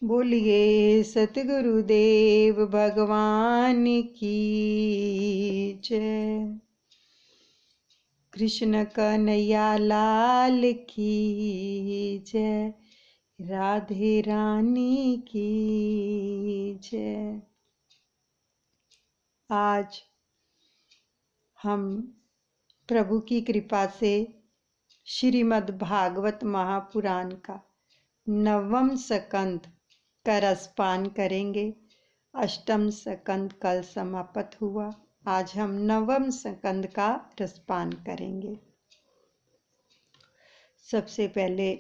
बोलिए सतगुरुदेव भगवान की जय। कृष्ण कन्हैया लाल की जय। राधे रानी की जय। आज हम प्रभु की कृपा से श्रीमद् भागवत महापुराण का 9वां स्कंद का रसपान करेंगे। 8वां स्कंद कल समाप्त हुआ। आज हम 9वां स्कंद का रसपान करेंगे। सबसे पहले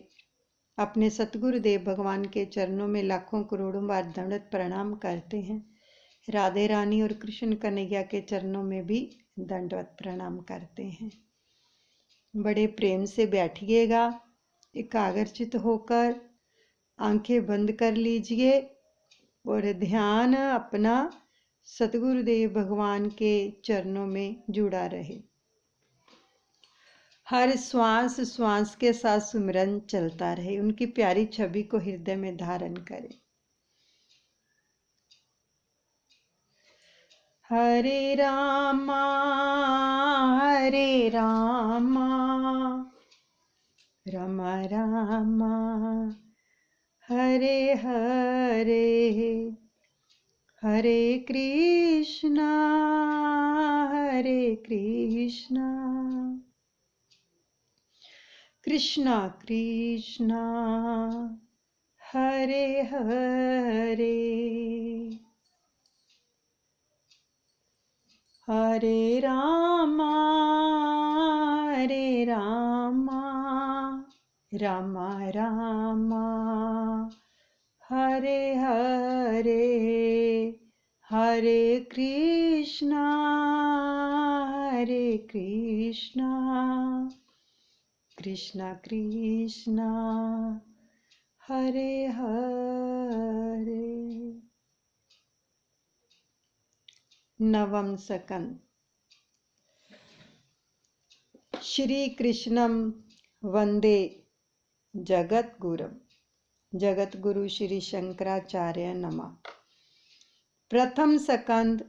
अपने सतगुरुदेव भगवान के चरणों में लाखों करोड़ों बार दंडवत प्रणाम करते हैं। राधे रानी और कृष्ण कन्हैया के चरणों में भी दंडवत प्रणाम करते हैं। बड़े प्रेम से बैठिएगा, एकाग्रचित होकर आंखें बंद कर लीजिए और ध्यान अपना सतगुरुदेव भगवान के चरणों में जुड़ा रहे। हर श्वास श्वास के साथ सुमिरन चलता रहे। उनकी प्यारी छवि को हृदय में धारण करें। हरे रामा रामा रामा हरे हरे, हरे कृष्णा कृष्णा कृष्णा हरे हरे, हरे रामा रामा रामा हरे हरे, हरे कृष्णा कृष्णा कृष्णा हरे हरे। 9वां स्कंद। श्री कृष्णम वंदे जगद्गुरुम। जगद्गुरु श्री शंकराचार्य नमः। प्रथम स्कंद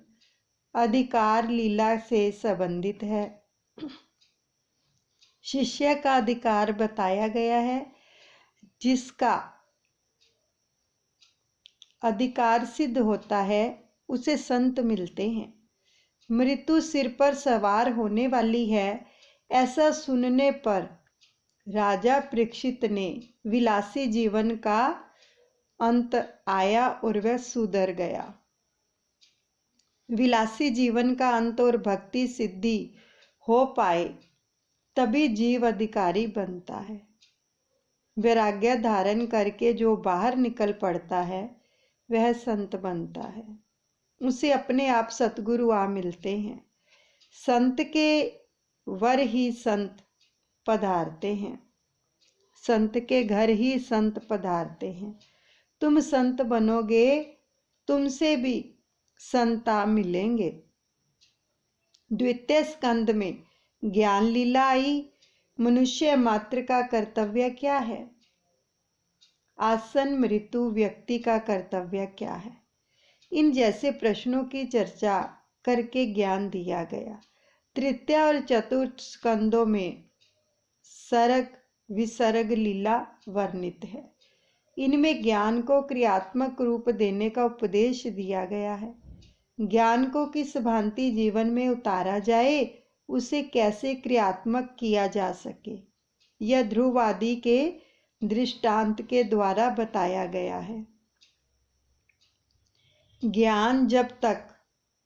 अधिकार लीला से संबंधित है। शिष्य का अधिकार बताया गया है। जिसका अधिकार सिद्ध होता है उसे संत मिलते हैं। मृत्यु सिर पर सवार होने वाली है, ऐसा सुनने पर राजा परीक्षित ने विलासी जीवन का अंत आया और वह सुधर गया। विलासी जीवन का अंत और भक्ति सिद्धि हो पाए तभी जीव अधिकारी बनता है। वैराग्य धारण करके जो बाहर निकल पड़ता है वह संत बनता है। उसे अपने आप सतगुरु आ मिलते हैं। संत के वर ही संत पधारते हैं। संत के घर ही संत पधारते हैं। तुम संत बनोगे, तुमसे भी संता मिलेंगे। द्वितीय स्कंद में ज्ञान लीला आई। मनुष्य मात्र का कर्तव्य क्या है? आसन मृत्यु व्यक्ति का कर्तव्य क्या है? इन जैसे प्रश्नों की चर्चा करके ज्ञान दिया गया। तृतीय और चतुर्थ स्कंदों में सर्ग विसर्ग लीला वर्णित है। इनमें ज्ञान को क्रियात्मक रूप देने का उपदेश दिया गया है। ज्ञान को किस भांति जीवन में उतारा जाए, उसे कैसे क्रियात्मक किया जा सके, यह ध्रुव आदि के दृष्टांत के द्वारा बताया गया है। ज्ञान जब तक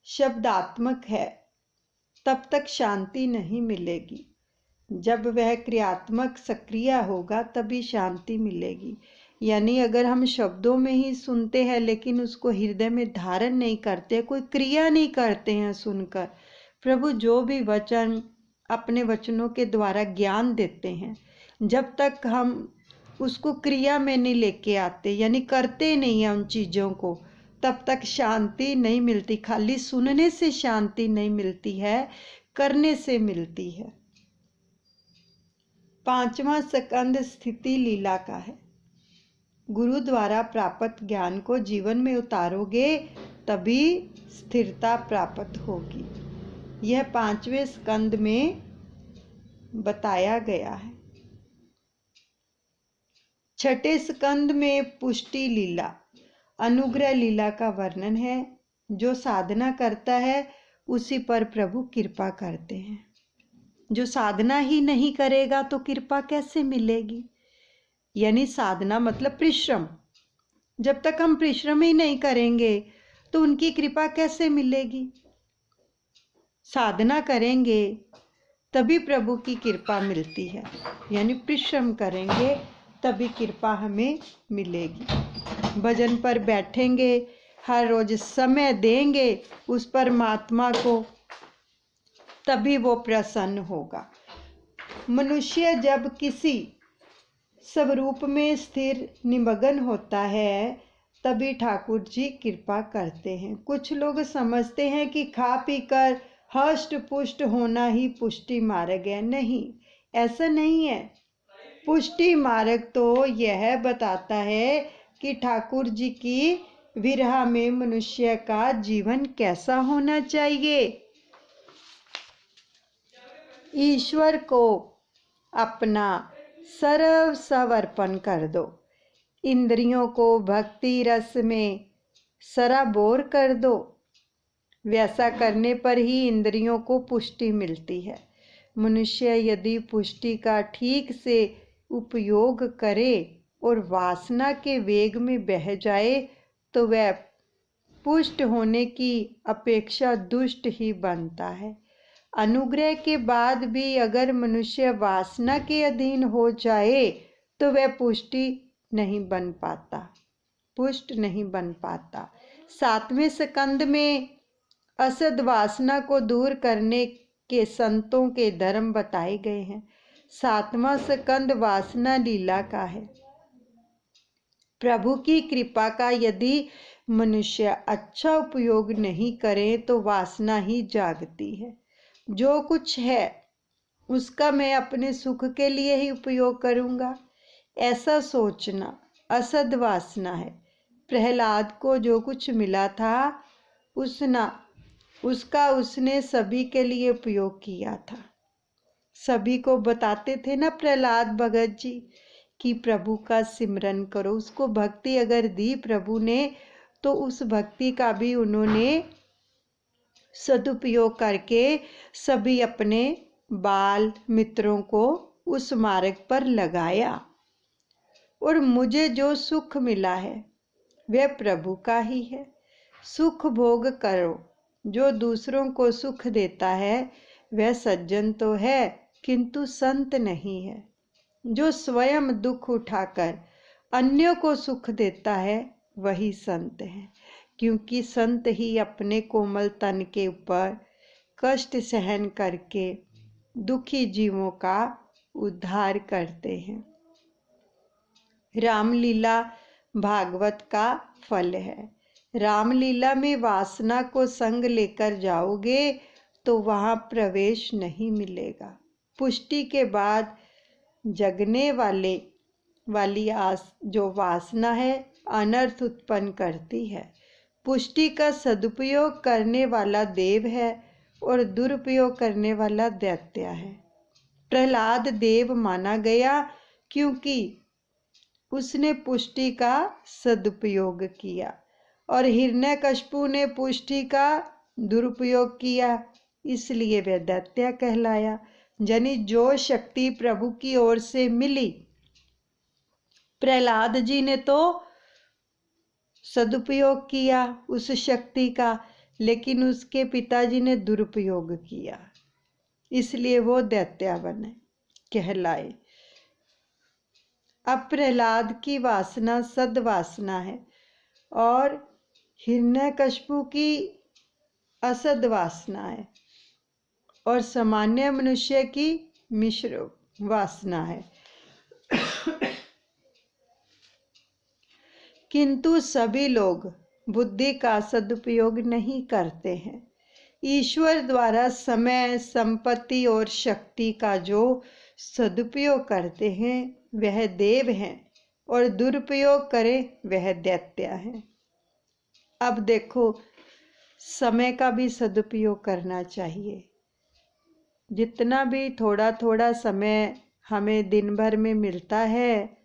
शब्दात्मक है तब तक शांति नहीं मिलेगी। जब वह क्रियात्मक सक्रिय होगा तभी शांति मिलेगी। यानी अगर हम शब्दों में ही सुनते हैं लेकिन उसको हृदय में धारण नहीं करते, कोई क्रिया नहीं करते हैं सुनकर, प्रभु जो भी वचन अपने वचनों के द्वारा ज्ञान देते हैं, जब तक हम उसको क्रिया में नहीं लेके आते, यानी करते नहीं हैं उन चीज़ों को, तब तक शांति नहीं मिलती। खाली सुनने से शांति नहीं मिलती है, करने से मिलती है। 5वां स्कंद स्थिति लीला का है। गुरु द्वारा प्राप्त ज्ञान को जीवन में उतारोगे तभी स्थिरता प्राप्त होगी। यह 5वें स्कंद में बताया गया है। 6ठे स्कंद में पुष्टि लीला, अनुग्रह लीला का वर्णन है। जो साधना करता है उसी पर प्रभु कृपा करते हैं। जो साधना ही नहीं करेगा तो कृपा कैसे मिलेगी? यानी साधना मतलब परिश्रम। जब तक हम परिश्रम ही नहीं करेंगे तो उनकी कृपा कैसे मिलेगी? साधना करेंगे तभी प्रभु की कृपा मिलती है, यानी परिश्रम करेंगे तभी कृपा हमें मिलेगी। भजन पर बैठेंगे, हर रोज समय देंगे उस परमात्मा को, तभी वो प्रसन्न होगा। मनुष्य जब किसी स्वरूप में स्थिर निमग्न होता है तभी ठाकुर जी कृपा करते हैं। कुछ लोग समझते हैं कि खा पीकर हष्ट पुष्ट होना ही पुष्टि मार्ग है। नहीं, ऐसा नहीं है। पुष्टि मार्ग तो यह बताता है कि ठाकुर जी की विरह में मनुष्य का जीवन कैसा होना चाहिए। ईश्वर को अपना सर्व समर्पण कर दो। इंद्रियों को भक्ति रस में सराबोर कर दो। वैसा करने पर ही इंद्रियों को पुष्टि मिलती है। मनुष्य यदि पुष्टि का ठीक से उपयोग करे और वासना के वेग में बह जाए तो वह पुष्ट होने की अपेक्षा दुष्ट ही बनता है। अनुग्रह के बाद भी अगर मनुष्य वासना के अधीन हो जाए तो वह पुष्ट नहीं बन पाता। 7वें स्कंद में असद वासना को दूर करने के संतों के धर्म बताए गए हैं। 7वां स्कंद वासना लीला का है। प्रभु की कृपा का यदि मनुष्य अच्छा उपयोग नहीं करे तो वासना ही जागती है। जो कुछ है उसका मैं अपने सुख के लिए ही उपयोग करूंगा, ऐसा सोचना असद वासना है। प्रहलाद को जो कुछ मिला था उसका उसने सभी के लिए उपयोग किया था। सभी को बताते थे ना प्रहलाद भगत जी कि प्रभु का सिमरन करो। उसको भक्ति अगर दी प्रभु ने तो उस भक्ति का भी उन्होंने सदुपयोग करके सभी अपने बाल मित्रों को उस मार्ग पर लगाया। और मुझे जो सुख मिला है वह प्रभु का ही है। सुख भोग करो। जो दूसरों को सुख देता है वह सज्जन तो है किंतु संत नहीं है। जो स्वयं दुख उठाकर अन्यों को सुख देता है वही संत है, क्योंकि संत ही अपने कोमल तन के ऊपर कष्ट सहन करके दुखी जीवों का उद्धार करते हैं। रामलीला भागवत का फल है। रामलीला में वासना को संग लेकर जाओगे तो वहां प्रवेश नहीं मिलेगा। पुष्टि के बाद जगने वाली जो वासना है अनर्थ उत्पन्न करती है। पुष्टि का सदुपयोग करने वाला देव है और दुरुपयोग करने वाला दैत्य है। प्रहलाद देव माना गया क्योंकि उसने पुष्टि का सदुपयोग किया और हिरण्यकशिपु ने पुष्टि का दुरुपयोग किया, इसलिए वह दैत्य कहलाया। यानी जो शक्ति प्रभु की ओर से मिली, प्रहलाद जी ने तो सदुपयोग किया उस शक्ति का, लेकिन उसके पिताजी ने दुरुपयोग किया, इसलिए वो दैत्य बने कहलाए। अब प्रहलाद की वासना सद्वासना है और हिरण्यकशिपु की असद वासना है और सामान्य मनुष्य की मिश्र वासना है। किंतु सभी लोग बुद्धि का सदुपयोग नहीं करते हैं। ईश्वर द्वारा समय, संपत्ति और शक्ति का जो सदुपयोग करते हैं वह देव हैं और दुरुपयोग करे वह दैत्य है। अब देखो, समय का भी सदुपयोग करना चाहिए। जितना भी थोड़ा थोड़ा समय हमें दिन भर में मिलता है,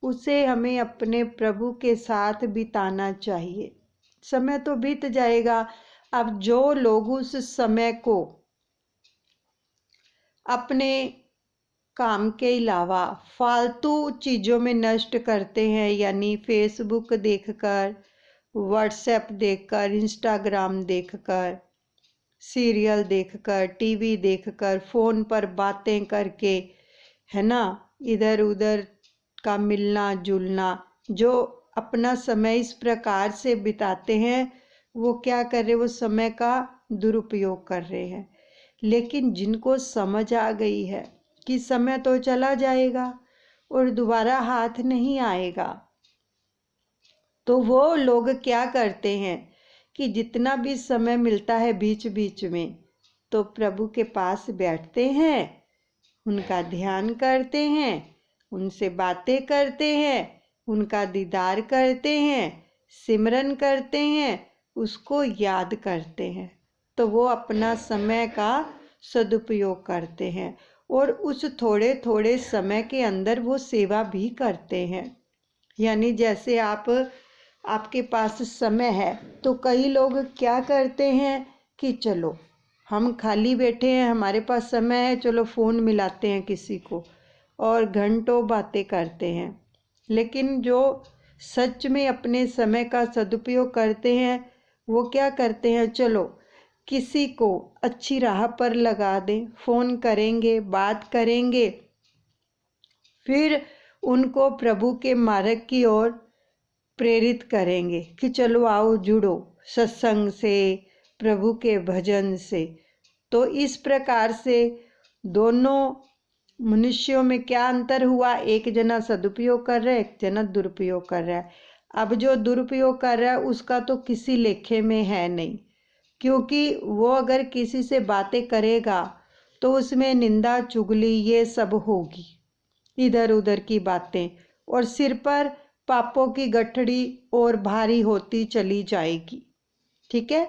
उसे हमें अपने प्रभु के साथ बिताना चाहिए। समय तो बीत जाएगा। अब जो लोग उस समय को अपने काम के अलावा फालतू चीज़ों में नष्ट करते हैं, यानी फेसबुक देखकर, व्हाट्सएप देखकर, इंस्टाग्राम देखकर, सीरियल देखकर, टीवी देखकर, फ़ोन पर बातें करके, है ना, इधर उधर का मिलना जुलना, जो अपना समय इस प्रकार से बिताते हैं, वो क्या कर रहे, वो समय का दुरुपयोग कर रहे हैं। लेकिन जिनको समझ आ गई है कि समय तो चला जाएगा और दोबारा हाथ नहीं आएगा, तो वो लोग क्या करते हैं कि जितना भी समय मिलता है बीच बीच में, तो प्रभु के पास बैठते हैं, उनका ध्यान करते हैं, उनसे बातें करते हैं, उनका दीदार करते हैं, सिमरन करते हैं, उसको याद करते हैं। तो वो अपना समय का सदुपयोग करते हैं और उस थोड़े थोड़े समय के अंदर वो सेवा भी करते हैं। यानी जैसे आपके पास समय है, तो कई लोग क्या करते हैं कि चलो हम खाली बैठे हैं, हमारे पास समय है, चलो फ़ोन मिलाते हैं किसी को और घंटों बातें करते हैं। लेकिन जो सच में अपने समय का सदुपयोग करते हैं, वो क्या करते हैं, चलो किसी को अच्छी राह पर लगा दें, फ़ोन करेंगे, बात करेंगे, फिर उनको प्रभु के मार्ग की ओर प्रेरित करेंगे कि चलो आओ जुड़ो सत्संग से, प्रभु के भजन से। तो इस प्रकार से दोनों मनुष्यों में क्या अंतर हुआ, एक जना सदुपयोग कर रहा है, एक जना दुरुपयोग कर रहा है। अब जो दुरुपयोग कर रहा है उसका तो किसी लेखे में है नहीं, क्योंकि वो अगर किसी से बातें करेगा तो उसमें निंदा चुगली ये सब होगी, इधर उधर की बातें, और सिर पर पापों की गठड़ी और भारी होती चली जाएगी। ठीक है,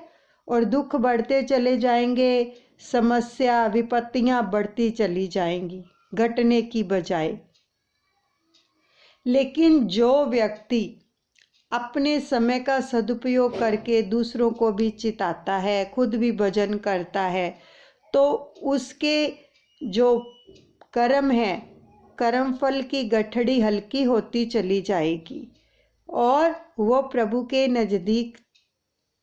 और दुख बढ़ते चले जाएंगे, समस्या विपत्तियां बढ़ती चली जाएंगी घटने की बजाय। लेकिन जो व्यक्ति अपने समय का सदुपयोग करके दूसरों को भी चिताता है, खुद भी भजन करता है, तो उसके जो कर्म है, कर्म फल की गठड़ी हल्की होती चली जाएगी और वो प्रभु के नज़दीक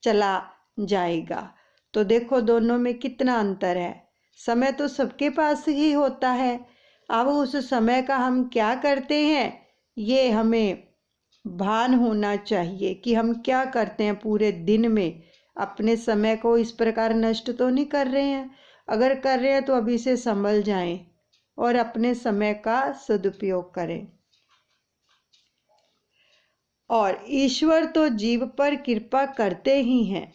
चला जाएगा। तो देखो दोनों में कितना अंतर है। समय तो सबके पास ही होता है, अब उस समय का हम क्या करते हैं, ये हमें भान होना चाहिए कि हम क्या करते हैं पूरे दिन में। अपने समय को इस प्रकार नष्ट तो नहीं कर रहे हैं। अगर कर रहे हैं तो अभी से संभल जाएं और अपने समय का सदुपयोग करें। और ईश्वर तो जीव पर कृपा करते ही हैं,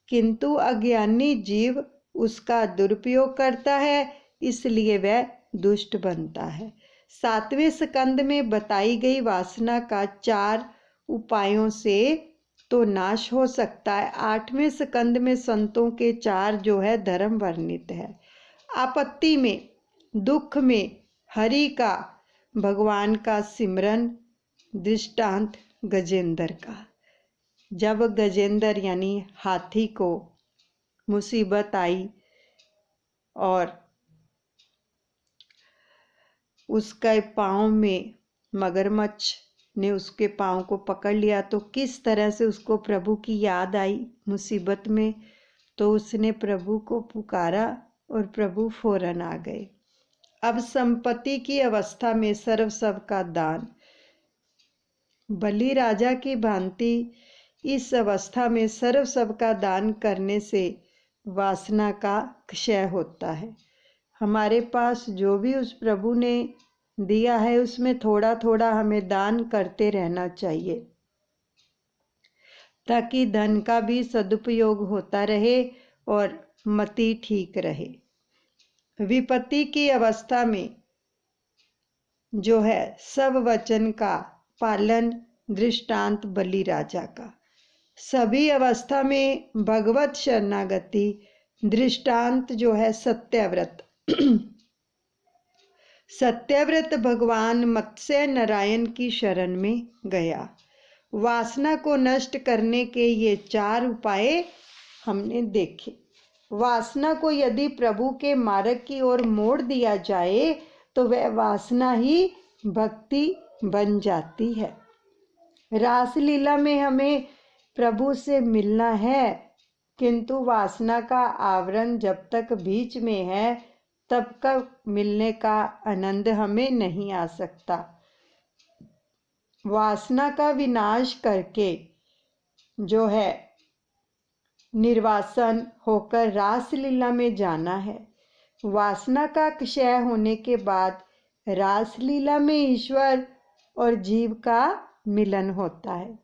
किंतु अज्ञानी जीव उसका दुरुपयोग करता है, इसलिए वह दुष्ट बनता है। 7वें स्कंद में बताई गई वासना का 4 उपायों से तो नाश हो सकता है। 8वें स्कंद में संतों के 4 जो है धर्म वर्णित है। आपत्ति में, दुख में हरि का, भगवान का सिमरन। दृष्टांत गजेंद्र का। जब गजेंद्र यानी हाथी को मुसीबत आई और उसके पाँव में मगरमच्छ ने उसके पाँव को पकड़ लिया, तो किस तरह से उसको प्रभु की याद आई मुसीबत में, तो उसने प्रभु को पुकारा और प्रभु फौरन आ गए। अब संपत्ति की अवस्था में सर्वस्व का दान। बलि राजा की भांति इस अवस्था में सर्वस्व का दान करने से वासना का क्षय होता है। हमारे पास जो भी उस प्रभु ने दिया है उसमें थोड़ा थोड़ा हमें दान करते रहना चाहिए, ताकि धन का भी सदुपयोग होता रहे और मति ठीक रहे। विपत्ति की अवस्था में जो है सब वचन का पालन दृष्टांत बलि राजा का। सभी अवस्था में भगवत शरणागति दृष्टांत जो है सत्यव्रत। सत्यव्रत भगवान मत्स्य नारायण की शरण में गया। वासना को नष्ट करने के ये 4 उपाय हमने देखे। वासना को यदि प्रभु के मार्ग की ओर मोड़ दिया जाए तो वह वासना ही भक्ति बन जाती है। रासलीला में हमें प्रभु से मिलना है, किंतु वासना का आवरण जब तक बीच में है तब तक मिलने का आनंद हमें नहीं आ सकता। वासना का विनाश करके जो है निर्वासन होकर रासलीला में जाना है। वासना का क्षय होने के बाद रासलीला में ईश्वर और जीव का मिलन होता है।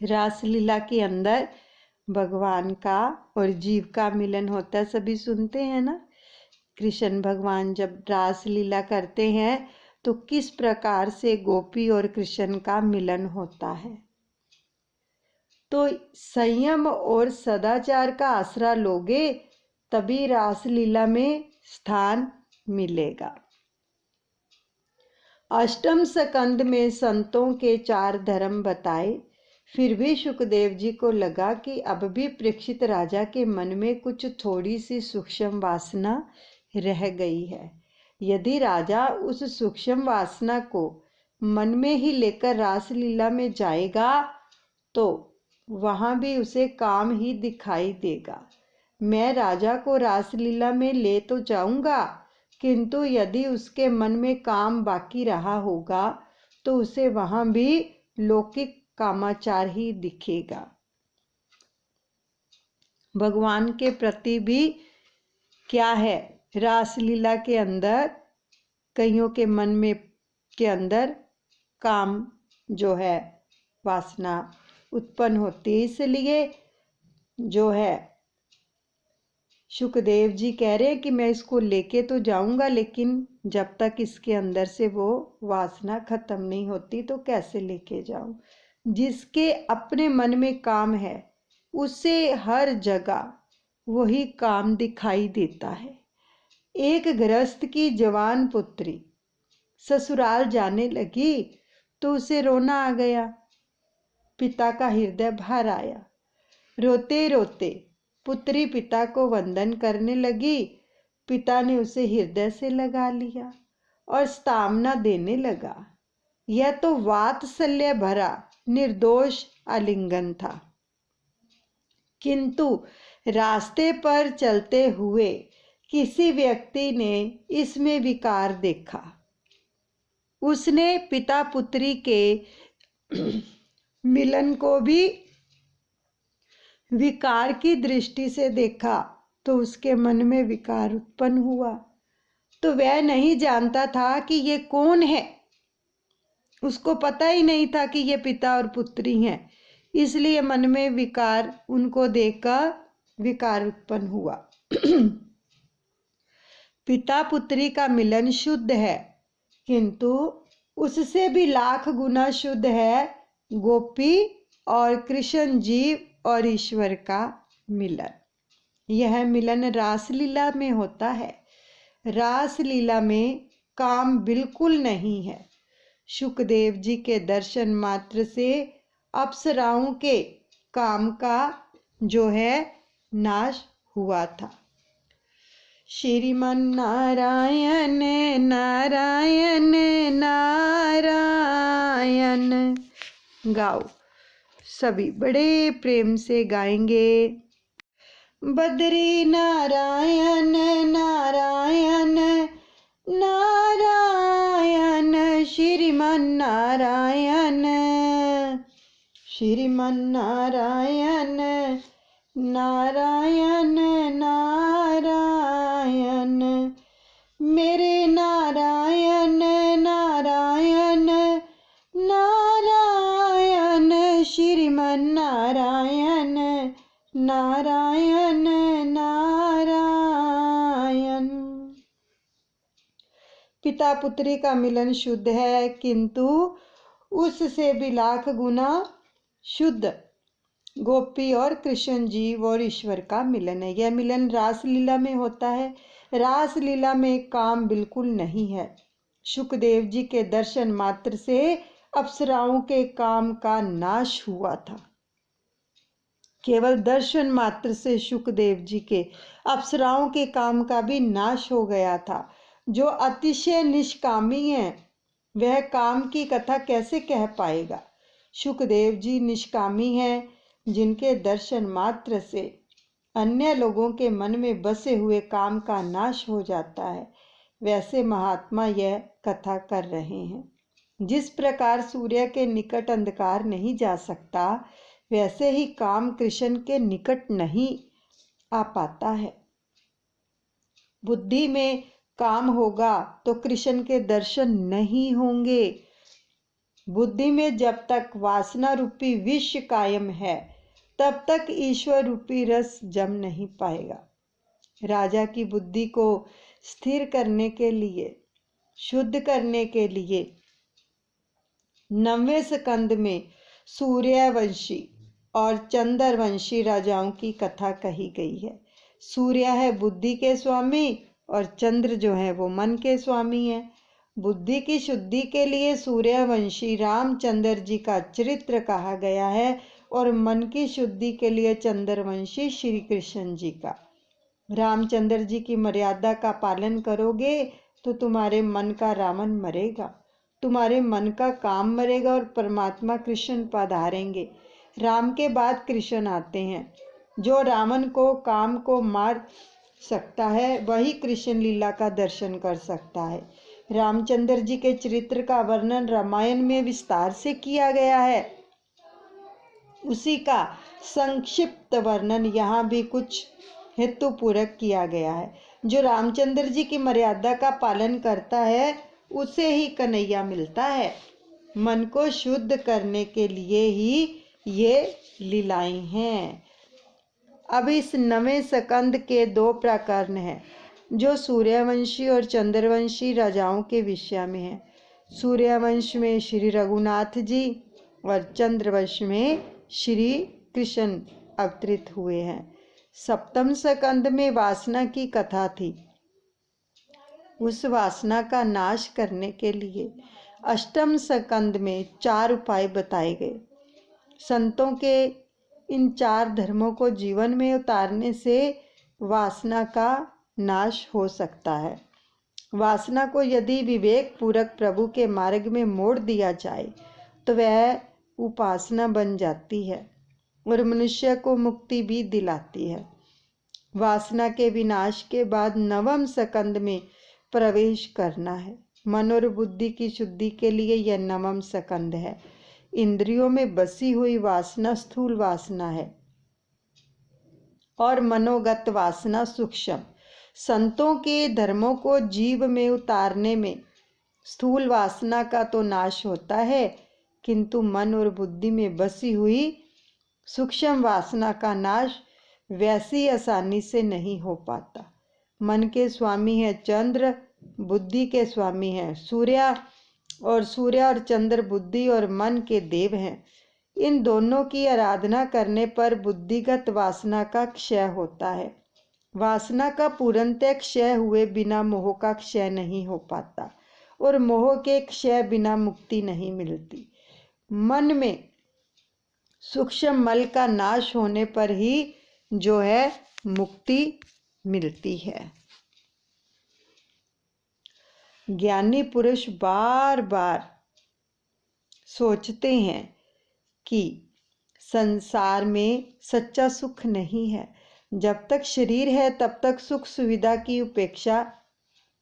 रासलीला के अंदर भगवान का और जीव का मिलन होता है। सभी सुनते हैं ना, कृष्ण भगवान जब रासलीला करते हैं तो किस प्रकार से गोपी और कृष्ण का मिलन होता है। तो संयम और सदाचार का आसरा लोगे तभी रासलीला में स्थान मिलेगा। अष्टम स्कंद में संतों के 4 धर्म बताए। फिर भी सुखदेव जी को लगा कि अब भी परीक्षित राजा के मन में कुछ थोड़ी सी सूक्ष्म वासना रह गई है। यदि राजा उस सूक्ष्म वासना को मन में ही लेकर रासलीला में जाएगा तो वहां भी उसे काम ही दिखाई देगा। मैं राजा को रासलीला में ले तो जाऊंगा, किंतु यदि उसके मन में काम बाकी रहा होगा तो उसे वहां भी लौकिक कामाचार ही दिखेगा। भगवान के प्रति भी क्या है, रासलीला के अंदर कईयों के मन में के अंदर काम जो है वासना उत्पन्न होती है। इसलिए जो है सुखदेव जी कह रहे हैं कि मैं इसको लेके तो जाऊंगा, लेकिन जब तक इसके अंदर से वो वासना खत्म नहीं होती तो कैसे लेके जाऊं। जिसके अपने मन में काम है उसे हर जगह वही काम दिखाई देता है। एक गृहस्थ की जवान पुत्री ससुराल जाने लगी तो उसे रोना आ गया। पिता का हृदय भर आया। रोते रोते पुत्री पिता को वंदन करने लगी। पिता ने उसे हृदय से लगा लिया और स्तावना देने लगा। यह तो वात्सल्य भरा निर्दोष आलिंगन था। किंतु रास्ते पर चलते हुए किसी व्यक्ति ने इसमें विकार देखा। उसने पिता पुत्री के मिलन को भी विकार की दृष्टि से देखा तो उसके मन में विकार उत्पन्न हुआ। तो वह नहीं जानता था कि ये कौन है, उसको पता ही नहीं था कि ये पिता और पुत्री हैं, इसलिए मन में विकार उनको देखकर विकार उत्पन्न हुआ। पिता पुत्री का मिलन शुद्ध है, किंतु उससे भी लाख गुना शुद्ध है गोपी और कृष्ण जीव और ईश्वर का मिलन। यह मिलन रासलीला में होता है। रासलीला में काम बिल्कुल नहीं है। सुखदेव जी के दर्शन मात्र से अप्सराओं के काम का जो है नाश हुआ था। श्रीमन नारायण नारायण नारायण। गाओ, सभी बड़े प्रेम से गाएंगे। बद्री नारायण नारायण नारायण श्रीमन नारायण श्रीमन नारायण नारायण नारायण। मेरे नारायण नारायण नारायण श्रीमन नारायण नारायण नारायण। पिता पुत्री का मिलन शुद्ध है, किंतु उससे भी लाख गुना शुद्ध गोपी और कृष्ण जीव और ईश्वर का मिलन है। यह मिलन रासलीला में होता है। रासलीला में काम बिल्कुल नहीं है। शुकदेव जी के दर्शन मात्र से अप्सराओं के काम का नाश हुआ था। केवल दर्शन मात्र से शुकदेव जी के अप्सराओं के काम का भी नाश हो गया था। जो अतिशय निष्कामी है वह काम की कथा कैसे कह पाएगा। शुकदेव जी निष्कामी हैं, जिनके दर्शन मात्र से अन्य लोगों के मन में बसे हुए काम का नाश हो जाता है। वैसे महात्मा यह कथा कर रहे हैं। जिस प्रकार सूर्य के निकट अंधकार नहीं जा सकता, वैसे ही काम कृष्ण के निकट नहीं आ पाता है। बुद्धि में काम होगा तो कृष्ण के दर्शन नहीं होंगे। बुद्धि में जब तक वासना रूपी विष कायम है, तब तक ईश्वर रूपी रस जम नहीं पाएगा। राजा की बुद्धि को स्थिर करने के लिए, शुद्ध करने के लिए 9वें स्कंद में सूर्यवंशी और चंद्रवंशी राजाओं की कथा कही गई है। सूर्य है बुद्धि के स्वामी और चंद्र जो है वो मन के स्वामी है। बुद्धि की शुद्धि के लिए सूर्यवंशी रामचंद्र जी का चरित्र कहा गया है और मन की शुद्धि के लिए चंद्रवंशी श्री कृष्ण जी का। रामचंद्र जी की मर्यादा का पालन करोगे तो तुम्हारे मन का रावण मरेगा, तुम्हारे मन का काम मरेगा और परमात्मा कृष्ण पधारेंगे। राम के बाद कृष्ण आते हैं। जो रावण को, काम को मार सकता है, वही कृष्ण लीला का दर्शन कर सकता है। रामचंद्र जी के चरित्र का वर्णन रामायण में विस्तार से किया गया है। उसी का संक्षिप्त वर्णन यहाँ भी कुछ हेतुपूर्वक किया गया है। जो रामचंद्र जी की मर्यादा का पालन करता है उसे ही कन्हैया मिलता है। मन को शुद्ध करने के लिए ही ये लीलाएं हैं। अब इस 9वें स्कंद के 2 प्रकरण हैं जो सूर्यवंशी और चंद्रवंशी राजाओं के विषय में है। सूर्यवंश में श्री रघुनाथ जी और चंद्रवंश में श्री कृष्ण अवतरित हुए हैं। 7वें स्कंद में वासना की कथा थी। उस वासना का नाश करने के लिए 8वें स्कंद में 4 उपाय बताए गए। संतों के इन 4 धर्मों को जीवन में उतारने से वासना का नाश हो सकता है। वासना को यदि विवेक पूर्वक प्रभु के मार्ग में मोड़ दिया जाए तो वह उपासना बन जाती है और मनुष्य को मुक्ति भी दिलाती है। वासना के विनाश के बाद 9वें स्कंद में प्रवेश करना है। मन और बुद्धि की शुद्धि के लिए यह 9वां स्कंद है। इंद्रियों में बसी हुई वासना स्थूल वासना है और मनोगत वासना सूक्ष्म। संतों के धर्मों को जीव में उतारने में स्थूल वासना का तो नाश होता है, किंतु मन और बुद्धि में बसी हुई सूक्ष्म वासना का नाश वैसी आसानी से नहीं हो पाता। मन के स्वामी है चंद्र, बुद्धि के स्वामी है सूर्य और चंद्र बुद्धि और मन के देव हैं। इन दोनों की आराधना करने पर बुद्धिगत वासना का क्षय होता है। वासना का पूर्णतः क्षय हुए बिना मोह का क्षय नहीं हो पाता और मोह के क्षय बिना मुक्ति नहीं मिलती। मन में सूक्ष्म मल का नाश होने पर ही जो है मुक्ति मिलती है। ज्ञानी पुरुष बार बार सोचते हैं कि संसार में सच्चा सुख नहीं है। जब तक शरीर है तब तक सुख सुविधा की उपेक्षा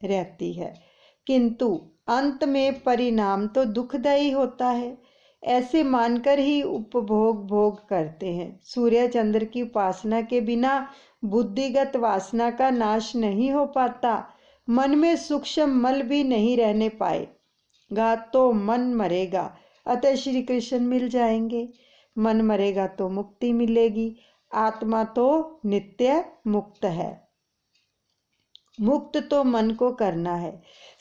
रहती है, किंतु अंत में परिणाम तो दुखदायी होता है। ऐसे मानकर ही उपभोग भोग करते हैं। सूर्य चंद्र की उपासना के बिना बुद्धिगत वासना का नाश नहीं हो पाता। मन में सूक्ष्म मल भी नहीं रहने पाएगा तो मन मरेगा, अतः श्री कृष्ण मिल जाएंगे। मन मरेगा तो मुक्ति मिलेगी। आत्मा तो नित्य मुक्त है। मुक्त तो मन को करना है।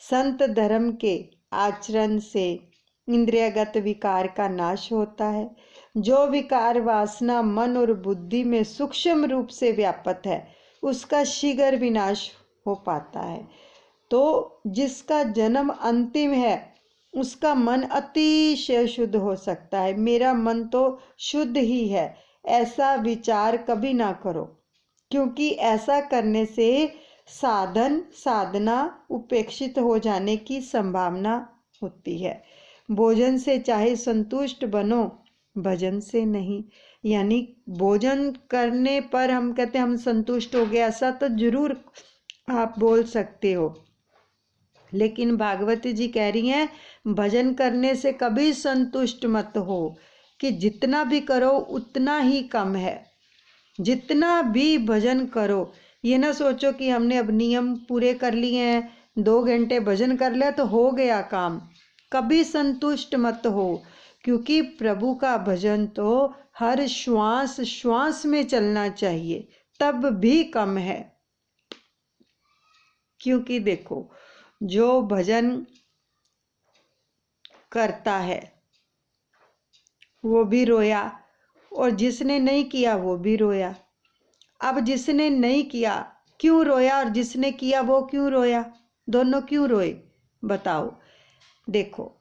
संत धर्म के आचरण से इंद्रियगत विकार का नाश होता है। जो विकार वासना मन और बुद्धि में सूक्ष्म रूप से व्याप्त है उसका शीघ्र विनाश हो पाता है। तो जिसका जन्म अंतिम है उसका मन अतिशय शुद्ध हो सकता है। मेरा मन तो शुद्ध ही है, ऐसा विचार कभी ना करो, क्योंकि ऐसा करने से साधना उपेक्षित हो जाने की संभावना होती है। भोजन से चाहे संतुष्ट बनो, भजन से नहीं। यानी भोजन करने पर हम कहते हैं हम संतुष्ट हो गए, ऐसा तो जरूर आप बोल सकते हो, लेकिन भागवती जी कह रही हैं भजन करने से कभी संतुष्ट मत हो, कि जितना भी करो उतना ही कम है। जितना भी भजन करो, ये ना सोचो कि हमने अब नियम पूरे कर लिए हैं, 2 घंटे भजन कर लिया तो हो गया काम। कभी संतुष्ट मत हो, क्योंकि प्रभु का भजन तो हर श्वास श्वास में चलना चाहिए, तब भी कम है। क्योंकि देखो, जो भजन करता है वो भी रोया, और जिसने नहीं किया वो भी रोया। अब जिसने नहीं किया क्यों रोया, और जिसने किया वो क्यों रोया? दोनों क्यों रोए बताओ। देखो,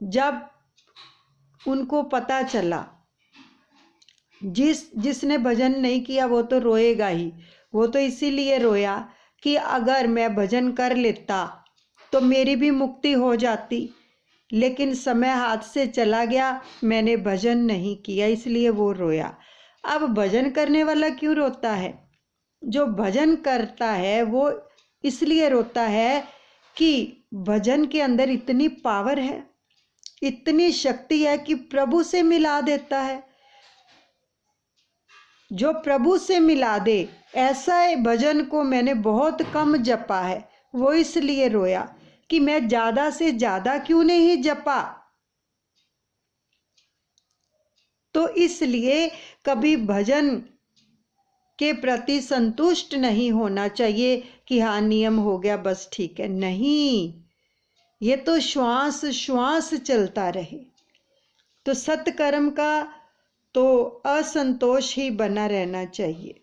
जब उनको पता चला, जिसने भजन नहीं किया वो तो रोएगा ही। वो तो इसीलिए रोया कि अगर मैं भजन कर लेता तो मेरी भी मुक्ति हो जाती, लेकिन समय हाथ से चला गया, मैंने भजन नहीं किया, इसलिए वो रोया। अब भजन करने वाला क्यों रोता है? जो भजन करता है वो इसलिए रोता है कि भजन के अंदर इतनी पावर है, इतनी शक्ति है कि प्रभु से मिला देता है। जो प्रभु से मिला दे, ऐसा भजन को मैंने बहुत कम जपा है, वो इसलिए रोया कि मैं ज्यादा से ज्यादा क्यों नहीं जपा। तो इसलिए कभी भजन के प्रति संतुष्ट नहीं होना चाहिए कि हाँ नियम हो गया बस ठीक है। नहीं, ये तो श्वास श्वास चलता रहे। तो सत्कर्म का तो असंतोष ही बना रहना चाहिए,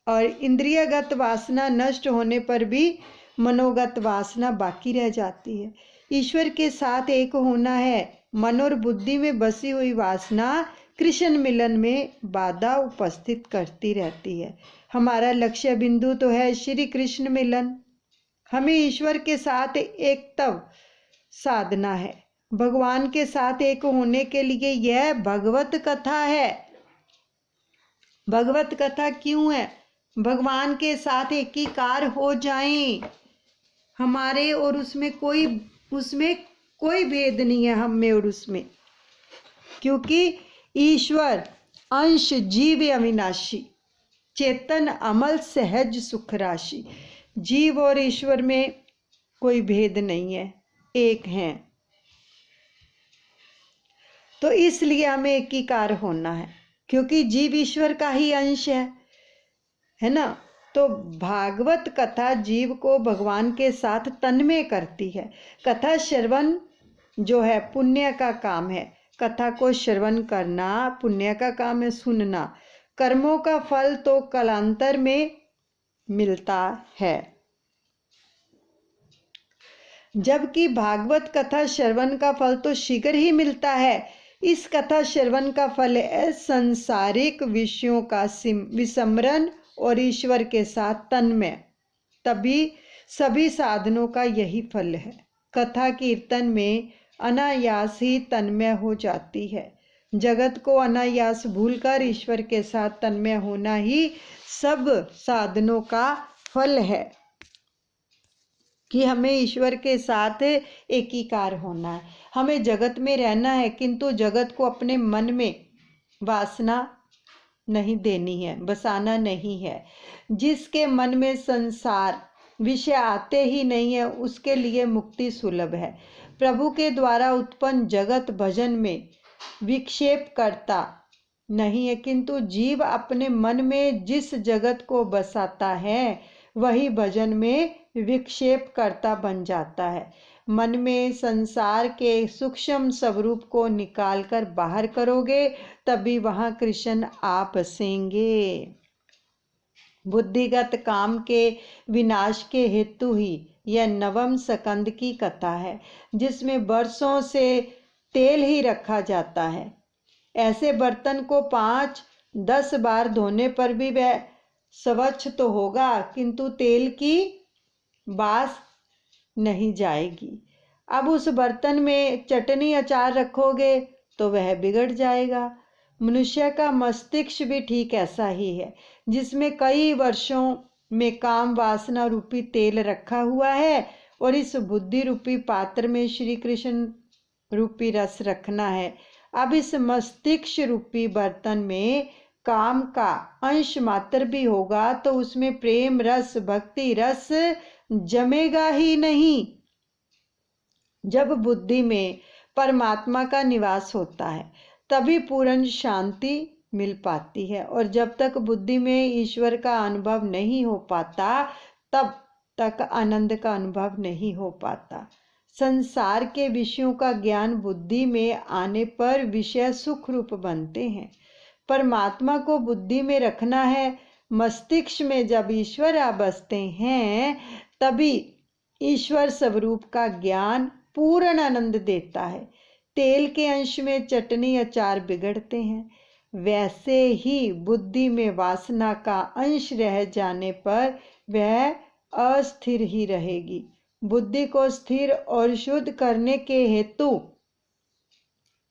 और इंद्रियगत वासना नष्ट होने पर भी मनोगत वासना बाकी रह जाती है। ईश्वर के साथ एक होना है। मन और बुद्धि में बसी हुई वासना कृष्ण मिलन में बाधा उपस्थित करती रहती है। हमारा लक्ष्य बिंदु तो है श्री कृष्ण मिलन। हमें ईश्वर के साथ एकत्व साधना है। भगवान के साथ एक होने के लिए यह भगवत कथा है। भगवत कथा क्यों है? भगवान के साथ एकीकार हो जाएं, हमारे और उसमें कोई भेद नहीं है, हम में और उसमें, क्योंकि ईश्वर अंश जीव अविनाशी, चेतन अमल सहज सुख राशि। जीव और ईश्वर में कोई भेद नहीं है, एक हैं। तो इसलिए हमें एकीकार होना है, क्योंकि जीव ईश्वर का ही अंश है ना। तो भागवत कथा जीव को भगवान के साथ तन्मय करती है। कथा श्रवण जो है पुण्य का काम है। कथा को श्रवण करना पुण्य का काम है, सुनना। कर्मों का फल तो कालांतर में मिलता है, जबकि भागवत कथा श्रवण का फल तो शीघ्र ही मिलता है। इस कथा श्रवण का फल है संसारिक विषयों का विस्मरण और ईश्वर के साथ तन्मय। तभी सभी साधनों का यही फल है। कथा कीर्तन में अनायास ही तन्मय हो जाती है। जगत को अनायास भूलकर ईश्वर के साथ तन्मय होना ही सब साधनों का फल है, कि हमें ईश्वर के साथ एकीकार होना है। हमें जगत में रहना है, किंतु जगत को अपने मन में वासना नहीं देनी है, बसाना नहीं है। जिसके मन में संसार विषय आते ही नहीं है, उसके लिए मुक्ति सुलभ है। प्रभु के द्वारा उत्पन्न जगत भजन में विक्षेप करता नहीं है, किंतु जीव अपने मन में जिस जगत को बसाता है वही भजन में विक्षेप करता बन जाता है। मन में संसार के सूक्ष्म स्वरूप को निकालकर बाहर करोगे, तभी वहां कृष्ण आ बसेंगे। बुद्धिगत काम के विनाश के हेतु ही यह नवम स्कंद की कथा है, जिसमें बरसों से तेल ही रखा जाता है। ऐसे बर्तन को 5-10 बार धोने पर भी वह स्वच्छ तो होगा, किंतु तेल की बास नहीं जाएगी। अब उस बर्तन में चटनी अचार रखोगे तो वह बिगड़ जाएगा। मनुष्य का मस्तिष्क भी ठीक ऐसा ही है, जिसमें कई वर्षों में काम वासना रूपी तेल रखा हुआ है, और इस बुद्धि रूपी पात्र में श्री कृष्ण रूपी रस रखना है। अब इस मस्तिष्क रूपी बर्तन में काम का अंश मात्र भी होगा तो उसमें प्रेम रस, भक्ति रस जमेगा ही नहीं। जब बुद्धि में परमात्मा का निवास होता है तभी पूर्ण शांति मिल पाती है, और जब तक बुद्धि में ईश्वर का अनुभव नहीं हो पाता तब तक आनंद का अनुभव नहीं हो पाता। संसार के विषयों का ज्ञान बुद्धि में आने पर विषय सुख रूप बनते हैं। परमात्मा को बुद्धि में रखना है। मस्तिष्क में जब ईश्वर आ बसते हैं तभी ईश्वर स्वरूप का ज्ञान पूर्ण आनंद देता है। तेल के अंश में चटनी अचार बिगड़ते हैं, वैसे ही बुद्धि में वासना का अंश रह जाने पर वह अस्थिर ही रहेगी। बुद्धि को स्थिर और शुद्ध करने के हेतु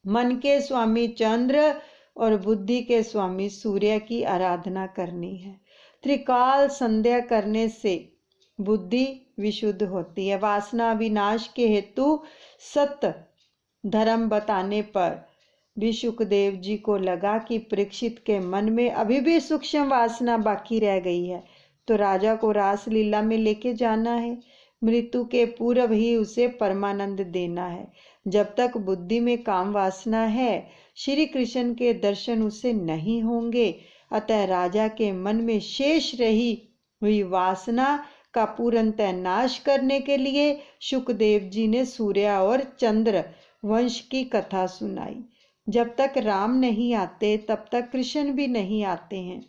मन के स्वामी चंद्र और बुद्धि के स्वामी सूर्य की आराधना करनी है। त्रिकाल संध्या करने से बुद्धि विशुद्ध होती है। वासना विनाश के हेतु सत्य धर्म बताने पर भी सुखदेव जी को लगा कि परीक्षित के मन में अभी भी सूक्ष्म वासना बाकी रह गई है, तो राजा को रास लीला में लेके जाना है। मृत्यु के पूर्व ही उसे परमानंद देना है। जब तक बुद्धि में काम वासना है, श्री कृष्ण के दर्शन उसे नहीं होंगे। अतः राजा के मन में शेष रही हुई वासना का पूर्णतः नाश करने के लिए सुखदेव जी ने सूर्य और चंद्र वंश की कथा सुनाई। जब तक राम नहीं आते तब तक कृष्ण भी नहीं आते हैं।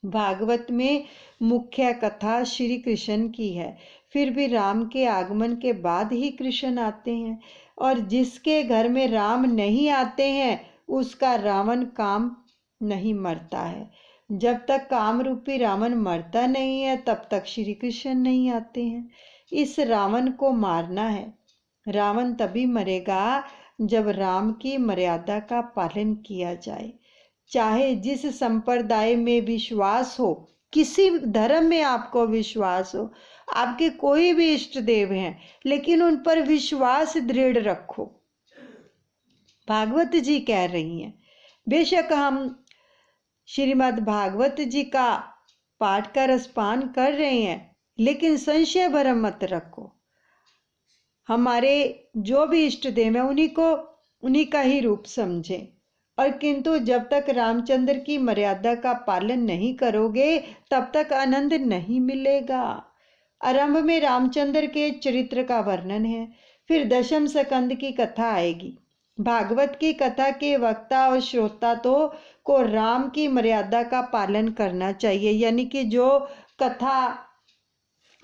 भागवत में मुख्य कथा श्री कृष्ण की है, फिर भी राम के आगमन के बाद ही कृष्ण आते हैं, और जिसके घर में राम नहीं आते हैं उसका रावण काम नहीं मरता है। जब तक काम रूपी रावण मरता नहीं है तब तक श्री कृष्ण नहीं आते हैं। इस रावण को मारना है। रावण तभी मरेगा जब राम की मर्यादा का पालन किया जाए। चाहे जिस संप्रदाय में विश्वास हो, किसी धर्म में आपको विश्वास हो, आपके कोई भी इष्ट देव हैं, लेकिन उन पर विश्वास दृढ़ रखो। भागवत जी कह रही हैं, बेशक हम श्रीमद् भागवत जी का पाठ का रसपान कर रहे हैं, लेकिन संशय भरम मत रखो। हमारे जो भी इष्ट देव हैं उन्हीं का ही रूप समझें, और किंतु जब तक रामचंद्र की मर्यादा का पालन नहीं करोगे तब तक आनंद नहीं मिलेगा। आरंभ में रामचंद्र के चरित्र का वर्णन है, फिर दशम स्कंद की कथा आएगी। भागवत की कथा के वक्ता और श्रोता को राम की मर्यादा का पालन करना चाहिए, यानी कि जो कथा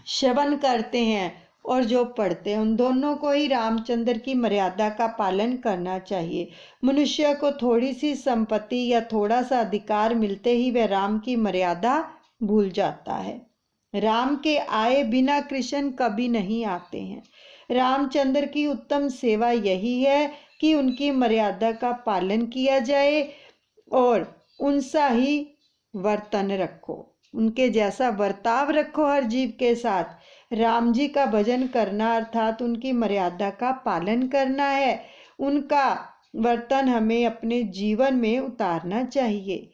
श्रवण करते हैं और जो पढ़ते हैं उन दोनों को ही रामचंद्र की मर्यादा का पालन करना चाहिए। मनुष्य को थोड़ी सी संपत्ति या थोड़ा सा अधिकार मिलते ही वह राम की मर्यादा भूल जाता है। राम के आए बिना कृष्ण कभी नहीं आते हैं। रामचंद्र की उत्तम सेवा यही है कि उनकी मर्यादा का पालन किया जाए और उनसा ही वर्तन रखो, उनके जैसा बर्ताव रखो हर जीव के साथ। राम जी का भजन करना अर्थात उनकी मर्यादा का पालन करना है। उनका वर्तन हमें अपने जीवन में उतारना चाहिए।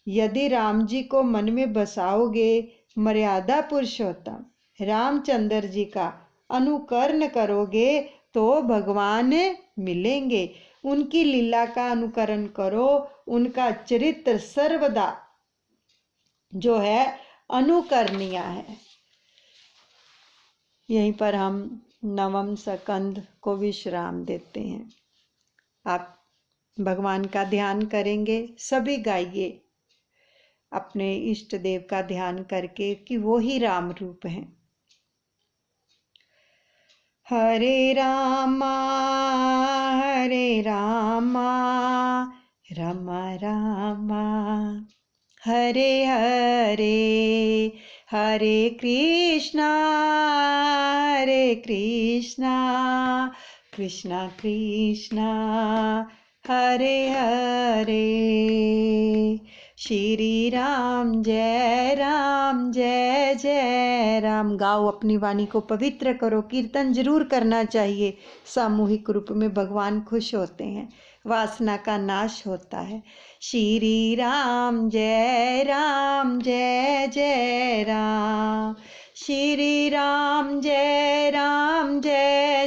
यदि राम जी को मन में बसाओगे, मर्यादा पुरुषोत्तम रामचंद्र जी का अनुकरण करोगे तो भगवान मिलेंगे। उनकी लीला का अनुकरण करो, उनका चरित्र सर्वदा जो है अनुकरणीय है। यहीं पर हम नवम स्कंद को विश्राम देते हैं। आप भगवान का ध्यान करेंगे, सभी गाइए अपने इष्ट देव का ध्यान करके कि वो ही राम रूप हैं। हरे रामा राम रामा हरे हरे, हरे कृष्णा कृष्णा कृष्णा हरे हरे। श्री राम जय जय राम। गाओ, अपनी वाणी को पवित्र करो, कीर्तन जरूर करना चाहिए। सामूहिक रूप में भगवान खुश होते हैं, वासना का नाश होता है। श्री राम जय जय राम। श्री राम जय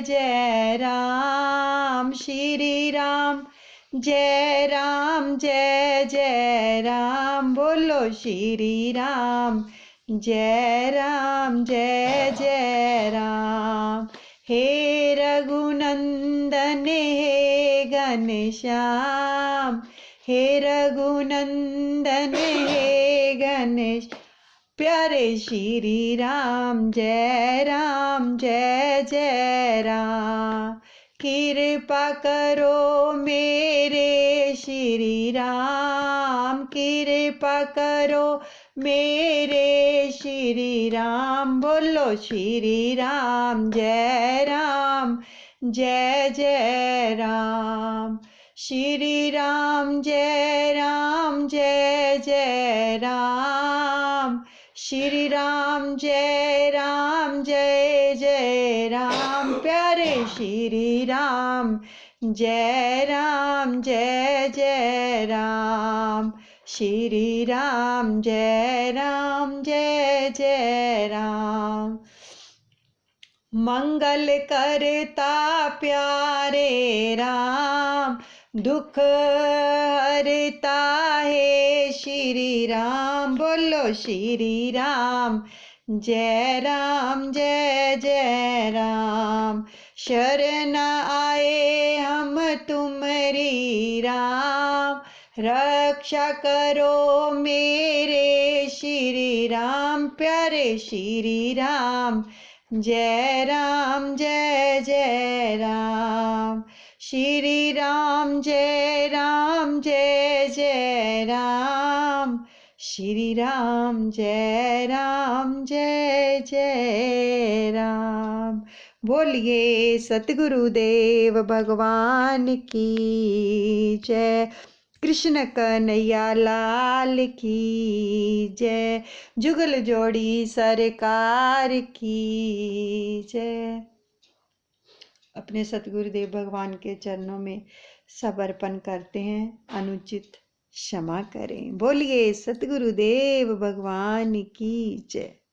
जय राम। श्री राम जय जय राम। बोलो श्री राम जय जय राम। हे रघुनंदन हे घनश्याम, हे रघुनंदन हे गणेश, प्यारे श्री राम जय जय राम। कृपा करो मेरे श्री राम, कृपा करो मेरे श्री राम। बोलो श्री राम जय जय राम। श्री राम जय जय राम। श्री राम जय जय राम। प्यारे श्री राम जय जय राम। श्री राम जय जय राम। मंगल करता प्यारे राम, दुख हरता है श्री राम। बोलो श्री राम जय जय राम। शरण आए हम तुम्हारी राम, रक्षा करो मेरे श्री राम। प्यारे श्री राम जय जय राम। श्री राम जय जय राम। श्री राम जय जय राम। बोलिए सतगुरुदेव भगवान की जय। कृष्ण कन्हैया लाल की जय। जुगल जोड़ी सरकार की जय। अपने सतगुरुदेव भगवान के चरणों में समर्पण करते हैं, अनुचित क्षमा करें। बोलिए सतगुरुदेव भगवान की जय।